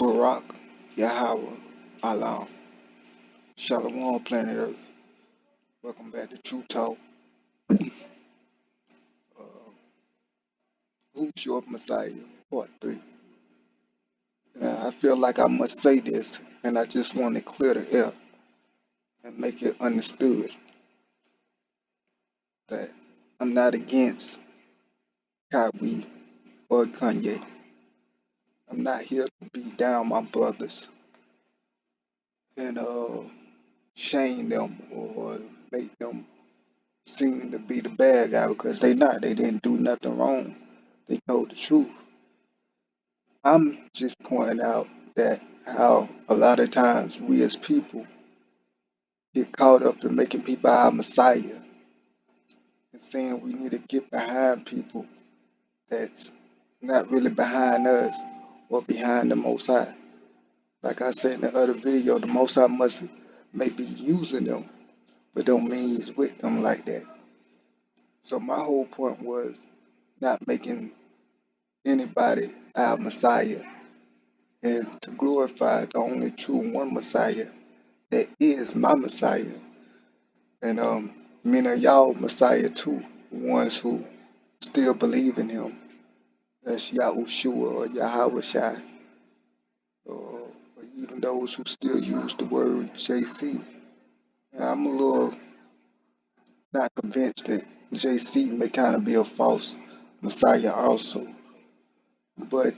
Barak Yahweh Allah. Shalom, planet Earth. Welcome back to TRU-TALK. Uh, Who's your Messiah? Part 3. I feel like I must say this, and I just want to clear the air and make it understood that I'm not against Kyrie or Kanye. I'm not here to beat down my brothers and shame them or make them seem to be the bad guy because they not. They didn't do nothing wrong. They told the truth. I'm just pointing out that how a lot of times we as people get caught up in making people our Messiah and saying we need to get behind people that's not really behind us or behind the Most High. Like I said in the other video, the Most High may be using them, but don't mean He's with them like that. So my whole point was not making anybody our Messiah and to glorify the only true one Messiah that is my Messiah. And many of y'all Messiah too, ones who still believe in him. That's Yahushua or Yahweh Shai, or even those who still use the word JC. And I'm a little not convinced that JC may kind of be a false Messiah also. But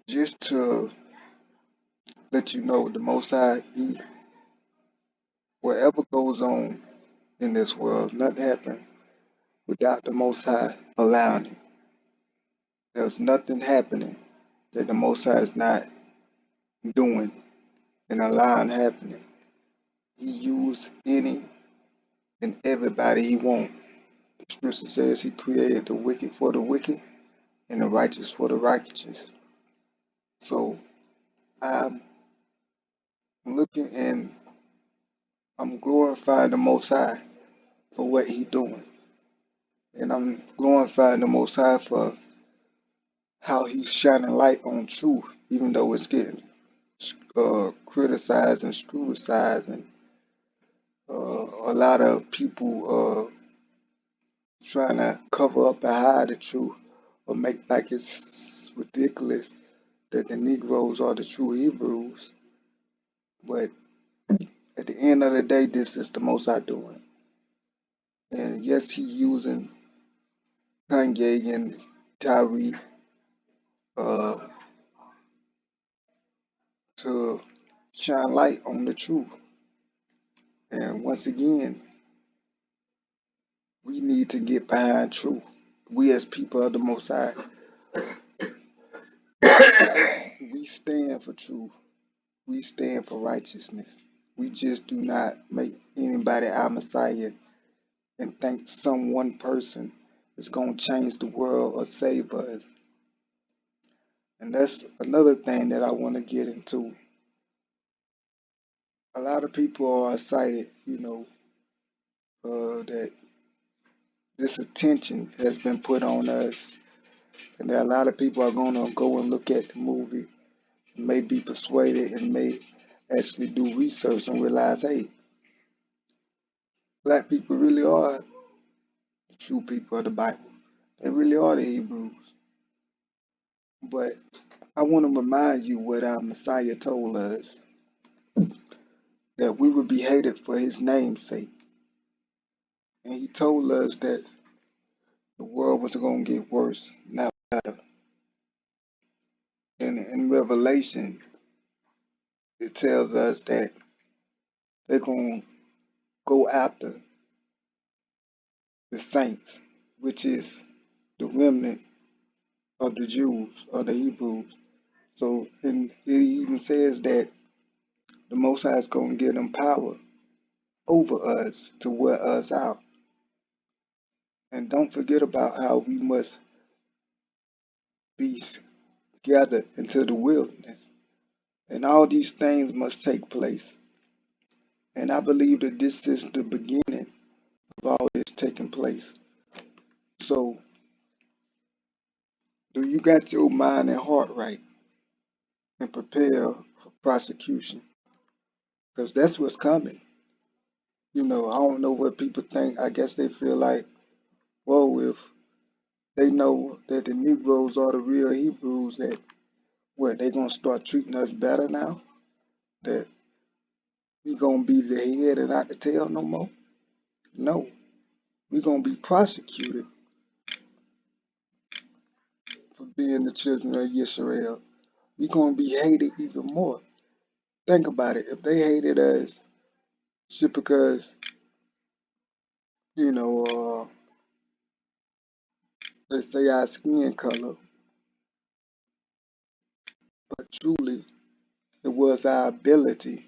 just to let you know, the Most High, whatever goes on in this world, nothing happens without the Most High allowing it. There's nothing happening that the Most High is not doing and allowing happening. He used any and everybody He wants. The scripture says He created the wicked for the wicked and the righteous for the righteous. So I'm looking and I'm glorifying the Most High for what He doing. And I'm glorifying the Most High for how He's shining light on truth, even though it's getting criticized and scrutinized, and a lot of people trying to cover up and hide the truth or make like it's ridiculous that the Negroes are the true Hebrews. But at the end of the day, this is the Most High doing. And yes, He using Kanye and Kyrie uh, to shine light on the truth. And once again, we need to get behind truth. We as people of the Most High, we stand for truth. We stand for righteousness. We just do not make anybody our Messiah and think some one person is going to change the world or save us. And that's another thing that I want to get into. A lot of people are excited, that this attention has been put on us, and that a lot of people are going to go and look at the movie and may be persuaded and may actually do research and realize, hey, black people really are the true people of the Bible. They really are the Hebrews. But I want to remind you what our Messiah told us, that we would be hated for His name's sake. And He told us that the world was going to get worse, not better. And in Revelation, it tells us that they're going to go after the saints, which is the remnant of the Jews or the Hebrews. So, and it even says that the Most High is going to give them power over us to wear us out. And don't forget about how we must be gathered into the wilderness. And all these things must take place. And I believe that this is the beginning of all this taking place. So, do you got your mind and heart right? and prepare for prosecution, because that's what's coming. I don't know what people think. I guess they feel like, whoa, if they know that the Negroes are the real Hebrews, that what, they gonna start treating us better now? That we gonna be the head and not the tail no more? No, we gonna be prosecuted for being the children of Yisrael. We gonna be hated even more. Think about it. If they hated us just because, you know, they say our skin color, but truly it was our ability,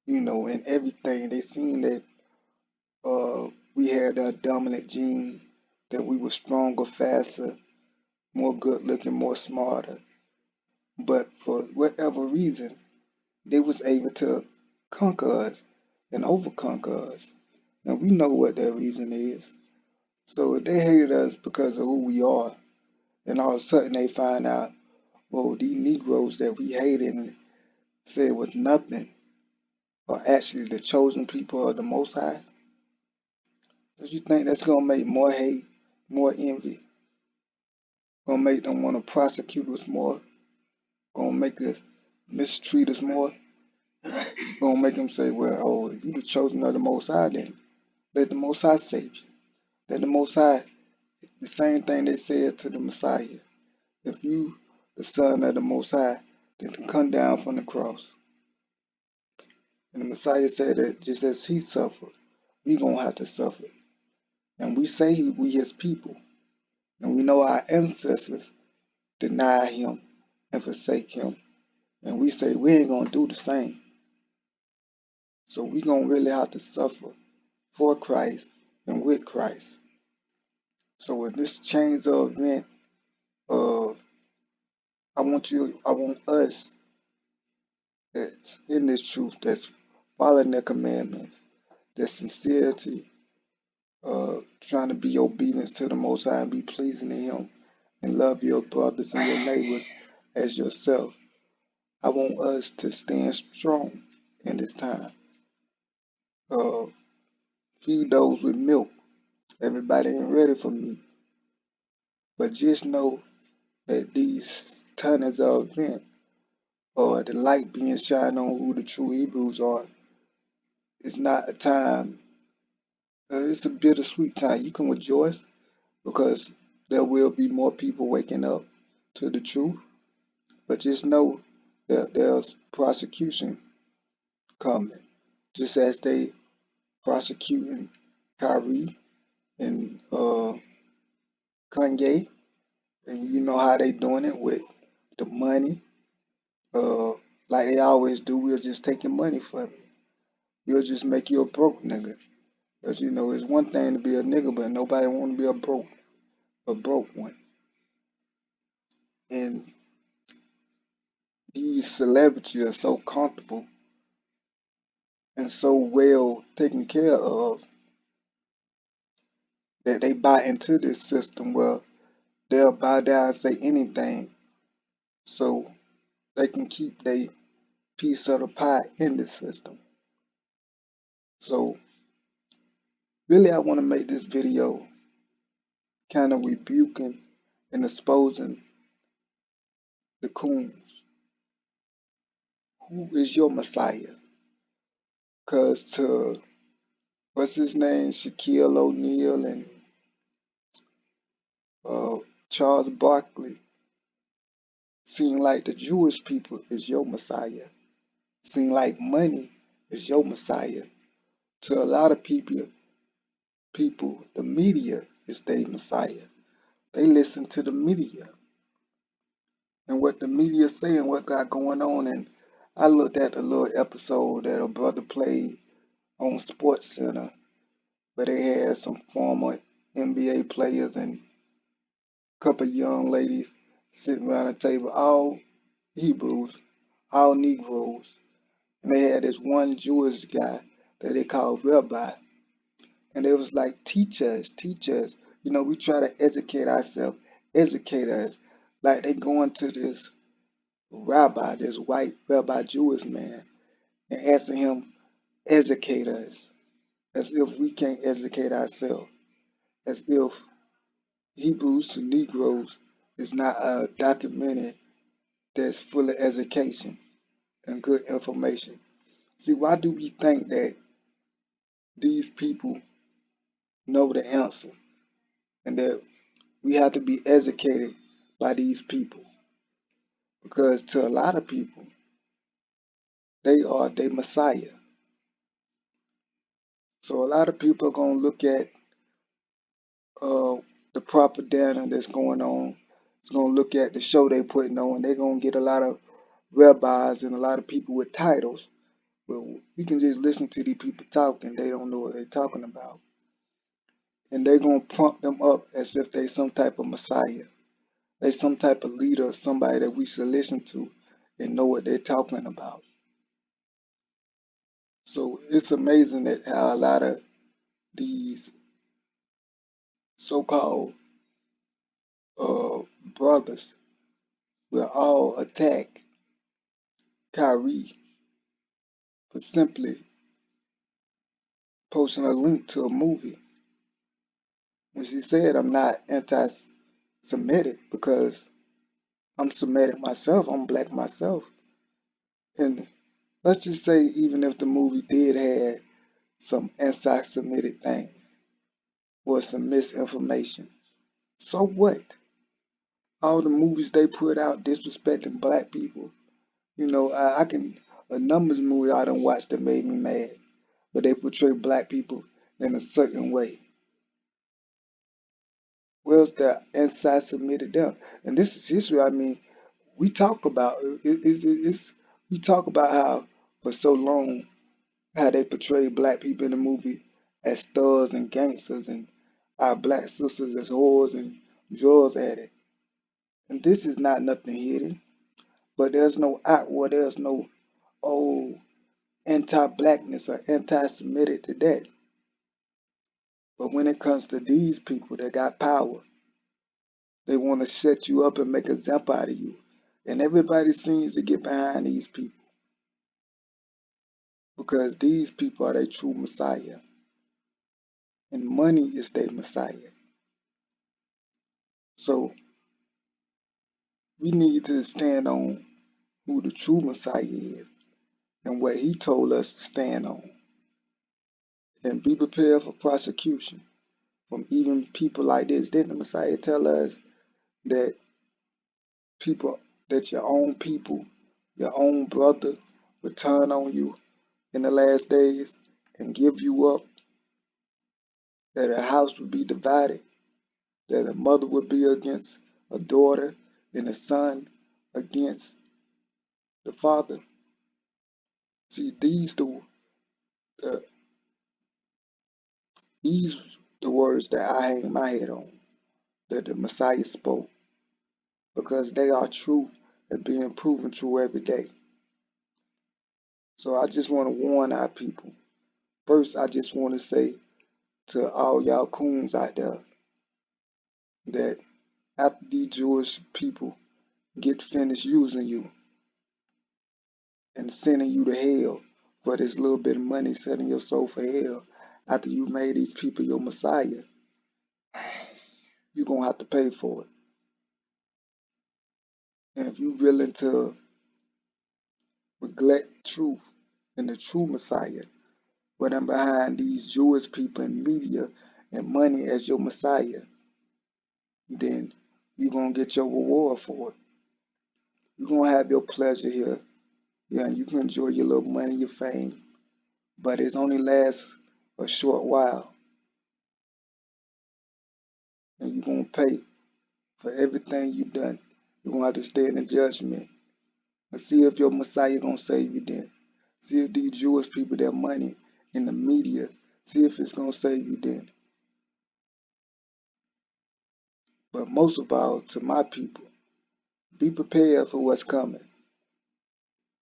and everything. They seen that we had a dominant gene, that we were stronger, faster, more good looking, more smarter. But for whatever reason, they was able to conquer us and overconquer us. And we know what that reason is. So if they hated us because of who we are, and all of a sudden they find out, well, these Negroes that we hated and said was nothing are actually the chosen people of the Most High, don't you think that's going to make more hate, more envy, going to make them want to prosecute us more, going to make us mistreat us more, going to make them say, well, oh, if you the chosen of the Most High, then let the Most High save you. Let the Most High, the same thing they said to the Messiah. If you the son of the Most High, then come down from the cross. And the Messiah said that just as he suffered, we gonna have to suffer. And we say we his people. And we know our ancestors deny him and forsake him. And we say we ain't gonna do the same. So we gonna really have to suffer for Christ and with Christ. So in this chains of event, uh, I want us that's in this truth, that's following their commandments, that sincerity, trying to be obedient to the Most High and be pleasing to Him, and love your brothers and your neighbors as yourself. I want us to stand strong in this time. Uh, Feed those with milk. Everybody ain't ready for meat, but just know that these tonners of event, or the light being shined on who the true Hebrews are, it's not a time. It's a bittersweet time. You can rejoice because there will be more people waking up to the truth. But just know that there's prosecution coming. Just as they prosecuting Kyrie and Kanye, and you know how they doing it with the money. Uh, like they always do, we'll just taking money from you. We'll just make you a broke nigga. Because it's one thing to be a nigga, but nobody want to be a broke one. And these celebrities are so comfortable and so well taken care of that they buy into this system where they'll bow down and say anything so they can keep their piece of the pie in this system. So really I want to make this video kind of rebuking and exposing the coons. Who is your Messiah? Cause to what's his name, Shaquille O'Neal and uh, Charles Barkley, seem like the Jewish people is your Messiah. Seem like money is your Messiah. To a lot of people, the media is their Messiah. They listen to the media and what the media say and what got going on. And I looked at a little episode that a brother played on Sports Center where they had some former NBA players and a couple young ladies sitting around the table, all Hebrews, all Negroes. And they had this one Jewish guy that they called Rabbi. And it was like, teach us, teach us. We try to educate ourselves, educate us. Like they going to this rabbi, this white rabbi Jewish man, and asking him educate us, as if we can't educate ourselves, as if Hebrews to Negroes is not a documentary that's full of education and good information. See, why do we think that these people know the answer and that we have to be educated by these people? Because to a lot of people, they are their Messiah. So a lot of people are going to look at uh, the propaganda that's going on. It's going to look at the show they putting on. They're going to get a lot of rabbis and a lot of people with titles. Well, you can just listen to these people talking. They don't know what they're talking about. And they're going to pump them up as if they some type of Messiah. They some type of leader, somebody that we should listen to and know what they're talking about. So it's amazing that how a lot of these so-called uh, brothers will all attack Kyrie for simply posting a link to a movie. When she said I'm not anti-Semitic because I'm Semitic myself, I'm black myself. And let's just say even if the movie did have some anti-Semitic things or some misinformation, so what? All the movies they put out disrespecting black people. You know, I can a numbers movie I done watched that made me mad, but they portray black people in a certain way. Where's the anti-Semitic there? And this is history. I mean, we talk about it's we talk about how for so long how they portrayed black people in the movie as thugs and gangsters and our black sisters as whores and drugs addicts. And this is not nothing hidden. But there's no outward, there's no oh anti-blackness or anti-Semitic to that. But when it comes to these people that got power, they want to shut you up and make an example out of you. And everybody seems to get behind these people because these people are their true Messiah. And money is their Messiah. So we need to stand on who the true Messiah is and what he told us to stand on. And be prepared for prosecution from even people like this. Didn't the Messiah tell us that people, that your own people, your own brother will turn on you in the last days and give you up, that a house would be divided, that a mother would be against a daughter and a son against the father. See, the these the words that I hang my head on, that the Messiah spoke, because they are true and being proven true every day. So I just want to warn our people. First, I just want to say to all y'all coons out there that after these Jewish people get finished using you and sending you to hell for this little bit of money, selling your soul for hell, after you made these people your Messiah, you're going to have to pay for it. And if you're willing to neglect truth and the true Messiah, but I'm behind these Jewish people and media and money as your Messiah, then you're going to get your reward for it. You're going to have your pleasure here. Yeah, you can enjoy your little money, your fame, but it only lasts a short while. And you're going to pay for everything you've done. You're going to have to stay in the judgment and see if your Messiah going to save you then. See if these Jewish people, their money in the media, see if it's going to save you then. But most of all, to my people, be prepared for what's coming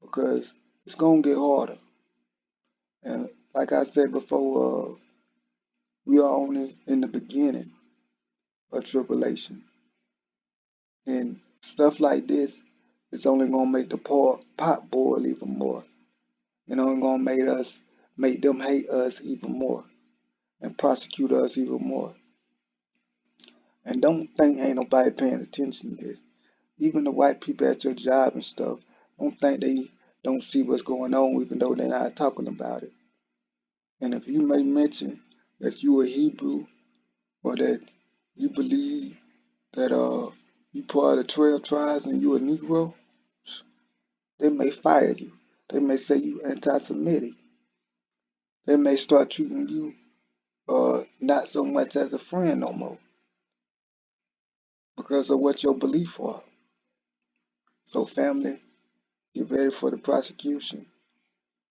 because it's going to get harder. And like I said before, we are only in the beginning of tribulation. And stuff like this it's only gonna make the pot boil even more. It's only gonna make them hate us even more and prosecute us even more. And don't think ain't nobody paying attention to this. Even the white people at your job and stuff, don't think they don't see what's going on even though they're not talking about it. And if you may mention that you a Hebrew or that you believe that you part of the 12 tribes and you a Negro, they may fire you. They may say you anti-Semitic. They may start treating you not so much as a friend no more because of what your belief are. So family, get ready for the prosecution.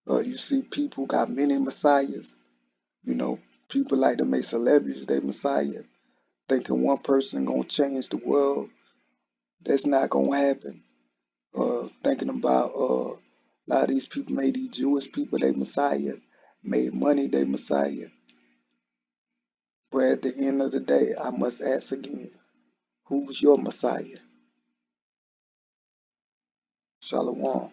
You see people got many messiahs. You know, people like to make celebrities their messiah, thinking one person gonna change the world. That's not gonna happen. Thinking about a lot of these people made these Jewish people their messiah, made money their messiah. But at the end of the day, I must ask again, who's your messiah? Shalom.